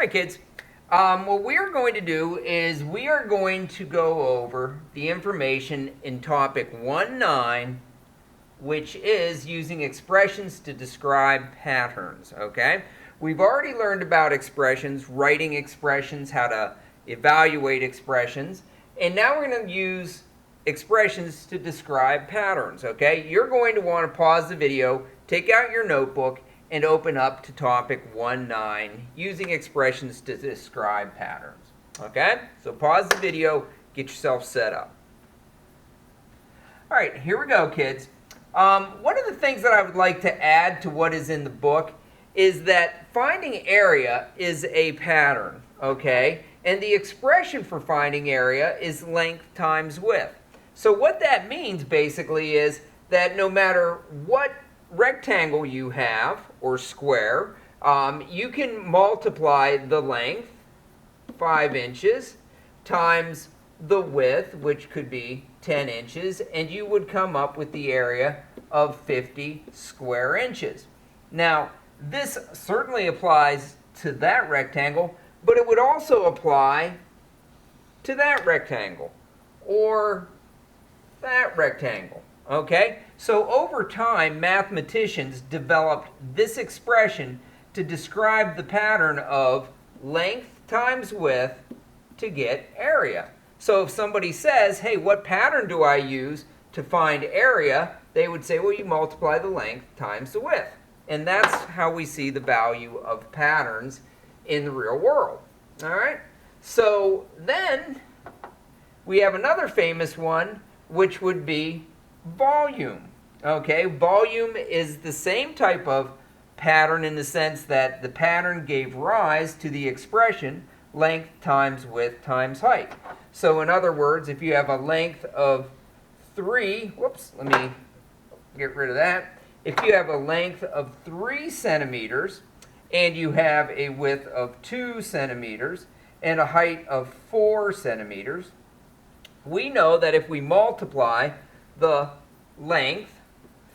right, kids. What we are going to do is we are going to go over the information in topic 1.9, which is using expressions to describe patterns, okay? We've already learned about expressions, writing expressions, how to evaluate expressions, and now we're going to use expressions to describe patterns, okay? You're going to want to pause the video, take out your notebook, and open up to topic 1.9, using expressions to describe patterns, okay? So pause the video, get yourself set up. All right, here we go, kids. One of the things that I would like to add to what is in the book is that finding area is a pattern, okay? And the expression for finding area is length times width. So what that means basically is that no matter what rectangle you have, or square, you can multiply the length, 5 inches, times the width, which could be 10 inches, and you would come up with the area of 50 square inches. Now, this certainly applies to that rectangle, but it would also apply to that rectangle, or that rectangle, okay? So over time, mathematicians developed this expression to describe the pattern of length times width to get area. So if somebody says, hey, what pattern do I use to find area? They would say, well, you multiply the length times the width. And that's how we see the value of patterns in the real world. All right? So then we have another famous one, which would be volume. Okay, volume is the same type of pattern in the sense that the pattern gave rise to the expression length times width times height. So in other words, if you have a length of 3, let me get rid of that. If you have a length of 3 centimeters and you have a width of 2 centimeters and a height of 4 centimeters, we know that if we multiply the length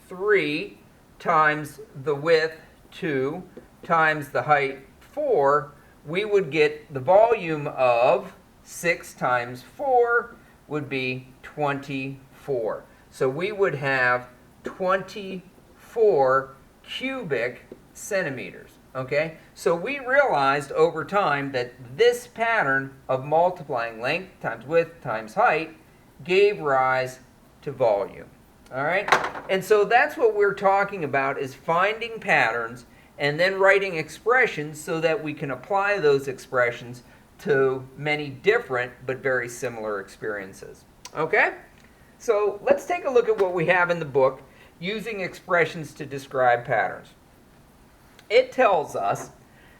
3 times the width 2 times the height 4, we would get the volume of 6 times 4 would be 24. So we would have 24 cubic centimeters. Okay? So we realized over time that this pattern of multiplying length times width times height gave rise to volume. All right? And so that's what we're talking about, is finding patterns and then writing expressions so that we can apply those expressions to many different but very similar experiences. Okay? So let's take a look at what we have in the book, using expressions to describe patterns. It tells us,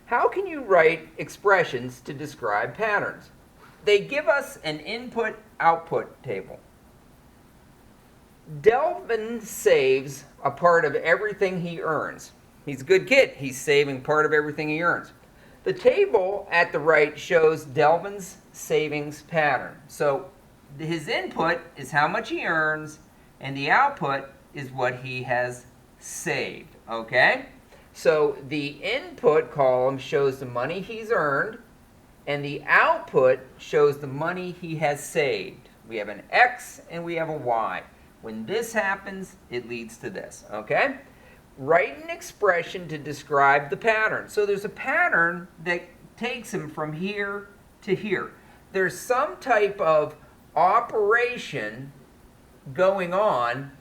how can you write expressions to describe patterns? They give us an input-output table. Delvin saves a part of everything he earns. He's a good kid. He's saving part of everything he earns. The table at the right shows Delvin's savings pattern. So his input is how much he earns, and the output is what he has saved. Okay? So the input column shows the money he's earned, and the output shows the money he has saved. We have an X and we have a Y. When this happens, it leads to this, okay? Write an expression to describe the pattern. So there's a pattern that takes him from here to here. There's some type of operation going on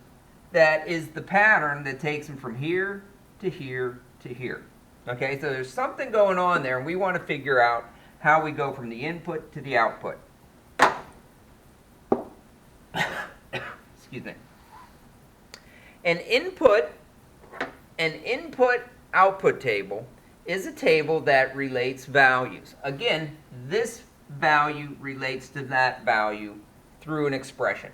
that is the pattern that takes him from here to here to here. Okay, so there's something going on there, and we want to figure out how we go from the input to the output. Excuse me. An input-output table is a table that relates values. Again, this value relates to that value through an expression.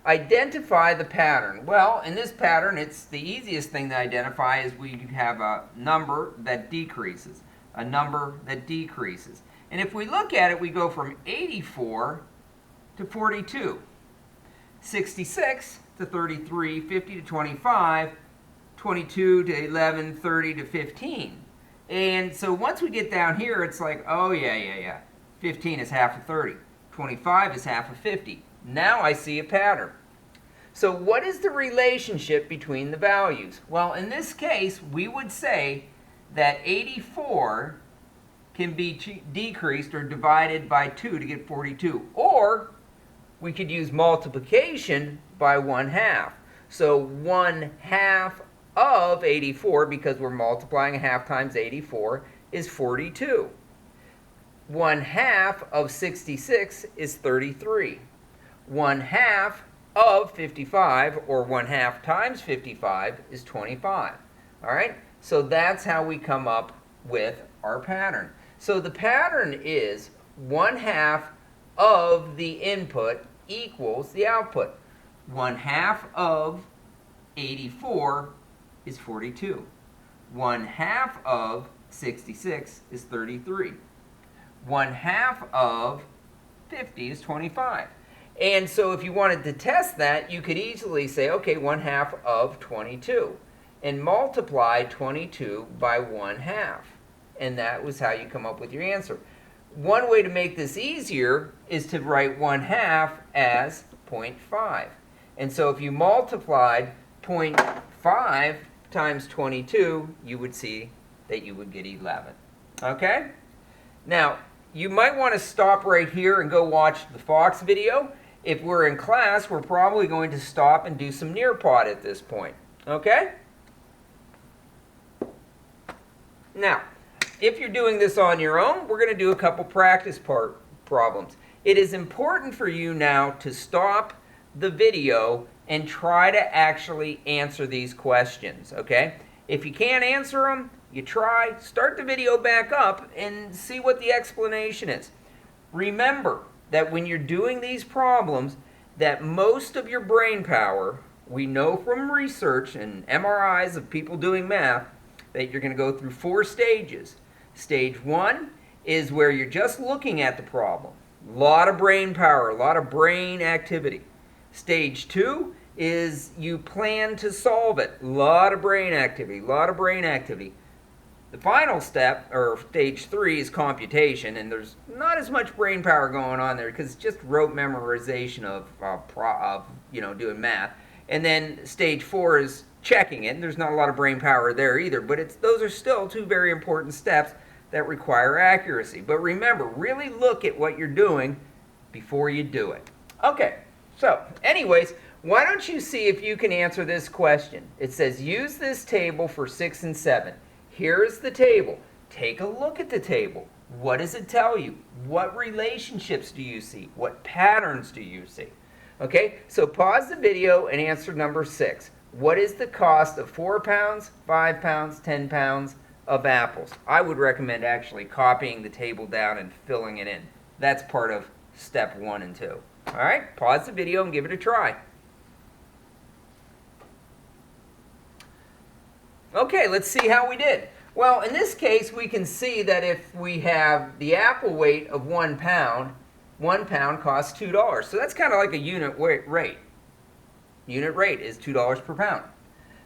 Identify the pattern. Well, in this pattern, it's the easiest thing to identify is we have a number that decreases, a number that decreases. And if we look at it, we go from 84 to 42, 66 to 33, 50 to 25, 22 to 11, 30 to 15. And so once we get down here, it's like, oh yeah. 15 is half of 30. 25 is half of 50. Now I see a pattern. So what is the relationship between the values? Well, in this case, we would say that 84 can be decreased or divided by 2 to get 42. Or we could use multiplication by 1/2. So 1/2 of 84, because we're multiplying a half times 84, is 42. 1/2 of 66 is 33. 1/2 of 55, or 1/2 times 55, is 25. All right? So that's how we come up with our pattern. So the pattern is 1/2 of the input equals the output. 1/2 of 84 is 42. 1/2 of 66 is 33. 1/2 of 50 is 25. And so if you wanted to test that, you could easily say, okay, 1/2 of 22, and multiply 22 by 1/2. And that was how you come up with your answer. One way to make this easier is to write 1/2 as 0.5. And so if you multiplied 0.5 times 22, you would see that you would get 11. Okay? Now, you might want to stop right here and go watch the Fox video. If we're in class, we're probably going to stop and do some Nearpod at this point. Okay? Now, if you're doing this on your own, we're going to do a couple practice problems. It is important for you now to stop the video and try to actually answer these questions, okay? If you can't answer them, you try, start the video back up and see what the explanation is. Remember that when you're doing these problems, that most of your brain power, we know from research and MRIs of people doing math, that you're going to go through 4 stages. Stage 1 is where you're just looking at the problem. A lot of brain power, a lot of brain activity. Stage 2 is you plan to solve it. A lot of brain activity, a lot of brain activity. The final step, or stage 3, is computation, and there's not as much brain power going on there because it's just rote memorization of doing math. And then stage 4 is checking it, and there's not a lot of brain power there either, but those are still 2 very important steps that require accuracy. But remember, really look at what you're doing before you do it. Okay, so anyways, why don't you see if you can answer this question? It says, use this table for 6 and 7. Here is the table. Take a look at the table. What does it tell you? What relationships do you see? What patterns do you see? Okay, so pause the video and answer number 6. What is the cost of 4 pounds, 5 pounds, 10 pounds of apples? I would recommend actually copying the table down and filling it in. That's part of step 1 and 2. All right, pause the video and give it a try. Okay, let's see how we did. Well, in this case, we can see that if we have the apple weight of 1 pound, 1 pound costs $2. So that's kind of like a unit rate. Unit rate is $2 per pound.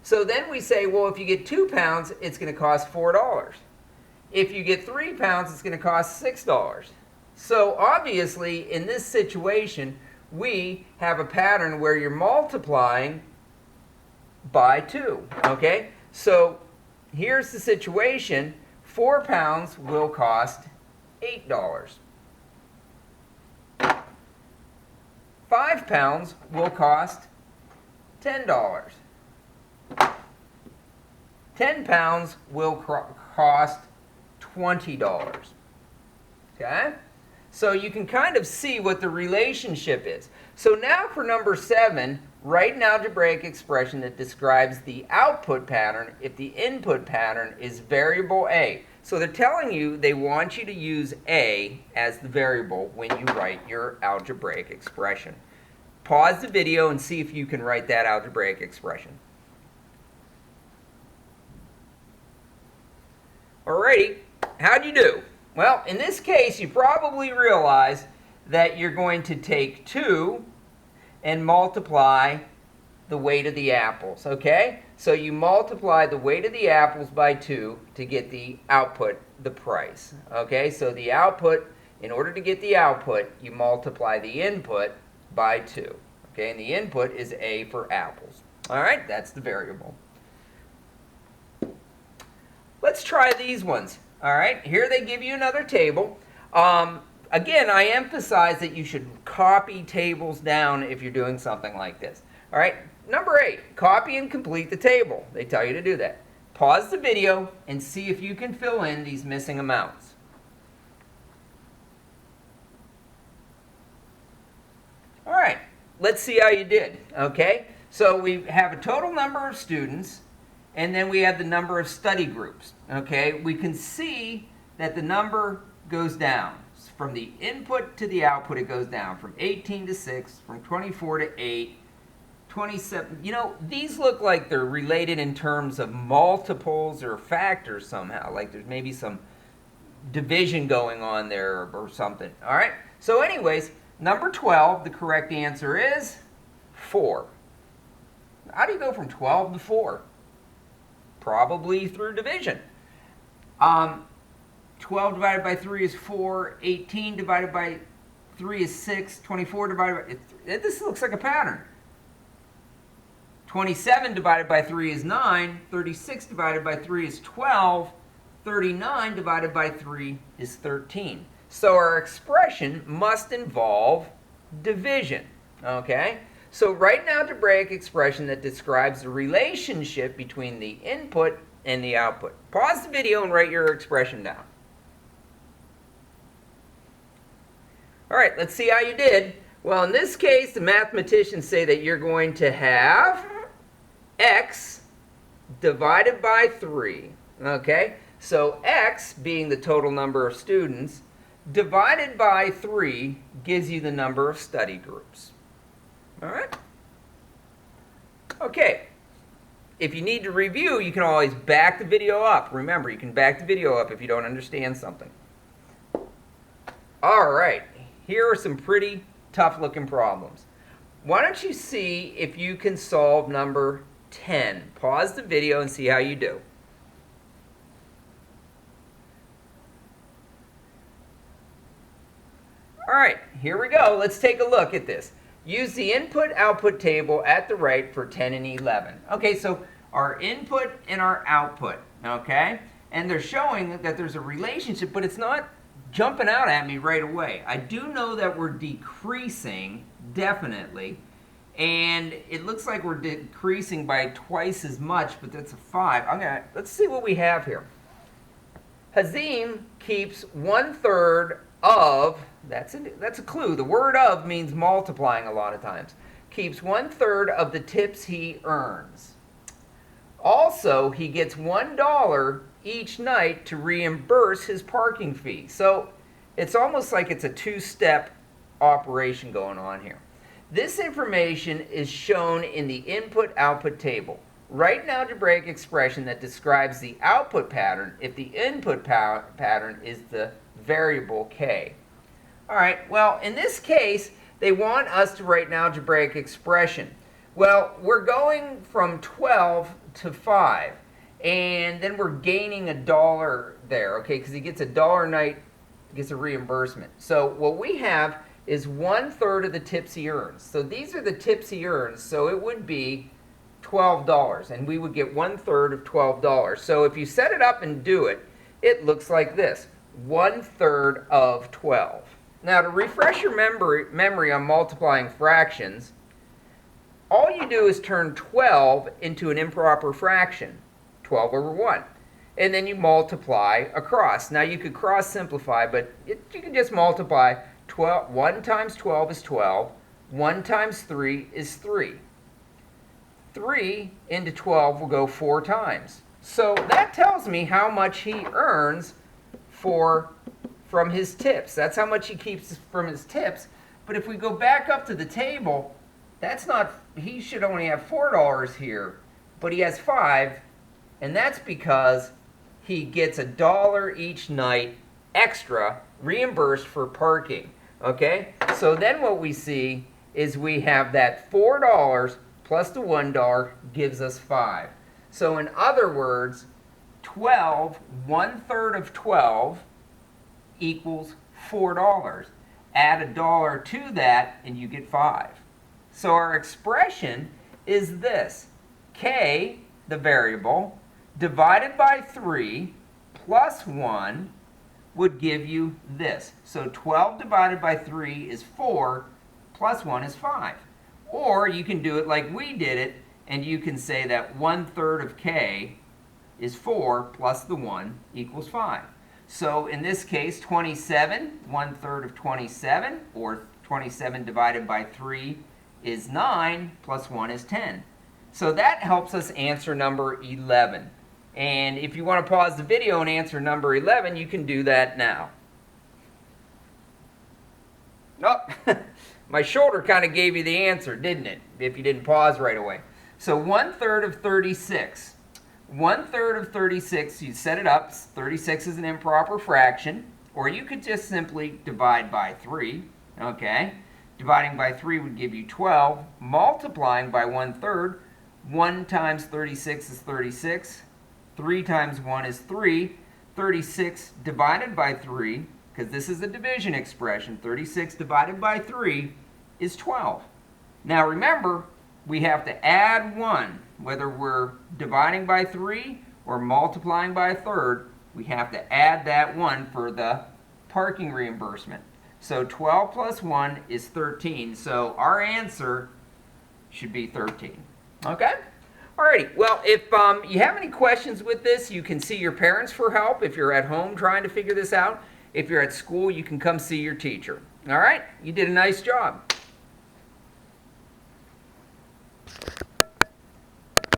So then we say, well, if you get 2 pounds, it's going to cost $4. If you get 3 pounds, it's going to cost $6. So obviously, in this situation, we have a pattern where you're multiplying by 2, okay? So here's the situation. 4 pounds will cost $8. 5 pounds will cost $10. 10 pounds will cost $20. Okay? So you can kind of see what the relationship is. So now for number 7, write an algebraic expression that describes the output pattern if the input pattern is variable A. So they're telling you they want you to use A as the variable when you write your algebraic expression. Pause the video and see if you can write that algebraic expression. Alrighty, how'd you do? Well, in this case, you probably realize that you're going to take 2 and multiply the weight of the apples, okay? So you multiply the weight of the apples by 2 to get the output, the price, okay? So the output, in order to get the output, you multiply the input by 2, okay? And the input is A for apples. All right, that's the variable. Let's try these ones. All right, here they give you another table. Again, I emphasize that you should copy tables down if you're doing something like this. All right, number 8, copy and complete the table. They tell you to do that. Pause the video and see if you can fill in these missing amounts. All right, let's see how you did, okay? So we have a total number of students, and then we have the number of study groups, okay? We can see that the number goes down. From the input to the output, it goes down. From 18 to 6, from 24 to 8, 27. You know, these look like they're related in terms of multiples or factors somehow. Like there's maybe some division going on there or something. All right? So anyways, number 12, the correct answer is 4. How do you go from 12 to 4? Probably through division. 12 divided by 3 is 4. 18 divided by 3 is 6. 24 divided by... This looks like a pattern. 27 divided by 3 is 9. 36 divided by 3 is 12. 39 divided by 3 is 13. So our expression must involve division. Okay? So write an algebraic expression that describes the relationship between the input and the output. Pause the video and write your expression down. All right, let's see how you did. Well, in this case, the mathematicians say that you're going to have x divided by 3. Okay? So x, being the total number of students, divided by 3 gives you the number of study groups. All right? Okay. If you need to review, you can always back the video up. Remember, you can back the video up if you don't understand something. All right. Here are some pretty tough-looking problems. Why don't you see if you can solve number 10? Pause the video and see how you do. All right, here we go. Let's take a look at this. Use the input-output table at the right for 10 and 11. Okay, so our input and our output, okay? And they're showing that there's a relationship, but it's not jumping out at me right away. I do know that we're decreasing, definitely, and it looks like we're decreasing by twice as much, but that's a 5. Let's see what we have here. Hazim keeps 1/3 of, that's a clue. The word of means multiplying a lot of times. Keeps 1/3 of the tips he earns. Also, he gets $1 each night to reimburse his parking fee. So it's almost like it's a two-step operation going on here. This information is shown in the input-output table. Write an algebraic expression that describes the output pattern if the input pattern is the variable k. All right, well, in this case, they want us to write an algebraic expression. Well, we're going from 12 to 5. And then we're gaining $1 there, okay, because he gets $1 a night, gets a reimbursement. So what we have is 1/3 of the tips he earns. So these are the tips he earns, so it would be $12, and we would get 1/3 of $12. So if you set it up and do it, it looks like this, 1/3 of 12. Now to refresh your memory on multiplying fractions, all you do is turn 12 into an improper fraction. 12 over 1. And then you multiply across. Now you could cross simplify, but you can just multiply. 1 times 12 is 12. 1 times 3 is 3. 3 into 12 will go 4 times. So that tells me how much he earns from his tips. That's how much he keeps from his tips. But if we go back up to the table, that's not, he should only have $4 here, but he has 5. And that's because he gets $1 each night extra reimbursed for parking. Okay? So then what we see is we have that $4 plus the $1 gives us 5. So in other words, 12, 1/3 of 12 equals $4. Add $1 to that and you get 5. So our expression is this: k, the variable, divided by 3 plus 1 would give you this. So 12 divided by 3 is 4, plus 1 is 5. Or you can do it like we did it, and you can say that 1/3 of k is 4 plus the 1 equals 5. So in this case, 27, 1/3 of 27, or 27 divided by 3 is 9, plus 1 is 10. So that helps us answer number 11. And if you want to pause the video and answer number 11, you can do that now. Oh, my shoulder kind of gave you the answer, didn't it? If you didn't pause right away. So 1/3 of 36. 1/3 of 36, you set it up. 36 is an improper fraction. Or you could just simply divide by 3. Okay? Dividing by 3 would give you 12. Multiplying by 1/3. 1 times 36 is 36. 3 times 1 is 3. 36 divided by 3, because this is a division expression, 36 divided by 3 is 12. Now remember, we have to add 1. Whether we're dividing by 3 or multiplying by 1/3, we have to add that 1 for the parking reimbursement. So 12 plus 1 is 13. So our answer should be 13. Okay? Alrighty. Well, if you have any questions with this, you can see your parents for help if you're at home trying to figure this out. If you're at school, you can come see your teacher. All right? You did a nice job.